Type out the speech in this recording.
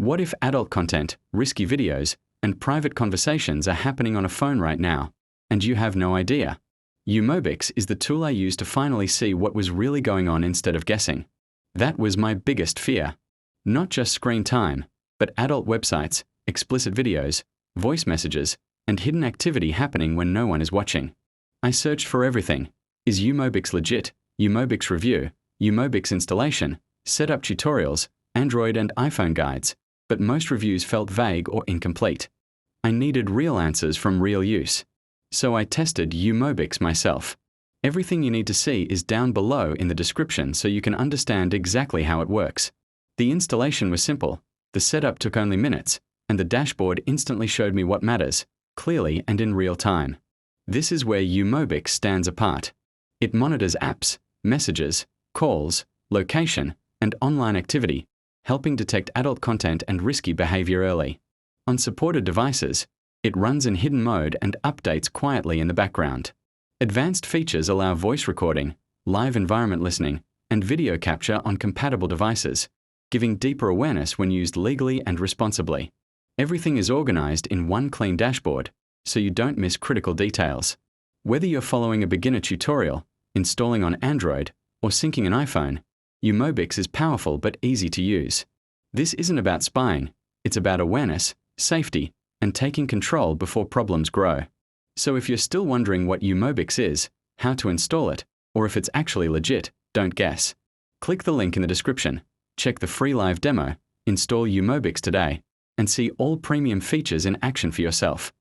What if adult content, risky videos, and private conversations are happening on a phone right now, and you have no idea? uMobix is the tool I used to finally see what was really going on instead of guessing. That was my biggest fear. Not just screen time, but adult websites, explicit videos, voice messages, and hidden activity happening when no one is watching. I searched for everything. Is uMobix legit? uMobix review, uMobix installation, setup tutorials, Android and iPhone guides, but most reviews felt vague or incomplete. I needed real answers from real use. So I tested uMobix myself. Everything you need to see is down below in the description so you can understand exactly how it works. The installation was simple, the setup took only minutes, and the dashboard instantly showed me what matters, clearly and in real time. This is where uMobix stands apart. It monitors apps, messages, calls, location, and online activity, helping detect adult content and risky behavior early. On supported devices, it runs in hidden mode and updates quietly in the background. Advanced features allow voice recording, live environment listening, and video capture on compatible devices, giving deeper awareness when used legally and responsibly. Everything is organized in one clean dashboard, so you don't miss critical details. Whether you're following a beginner tutorial, installing on Android, or syncing an iPhone, uMobix is powerful but easy to use. This isn't about spying, it's about awareness, safety, and taking control before problems grow. So if you're still wondering what uMobix is, how to install it, or if it's actually legit, don't guess. Click the link in the description, check the free live demo, install uMobix today, and see all premium features in action for yourself.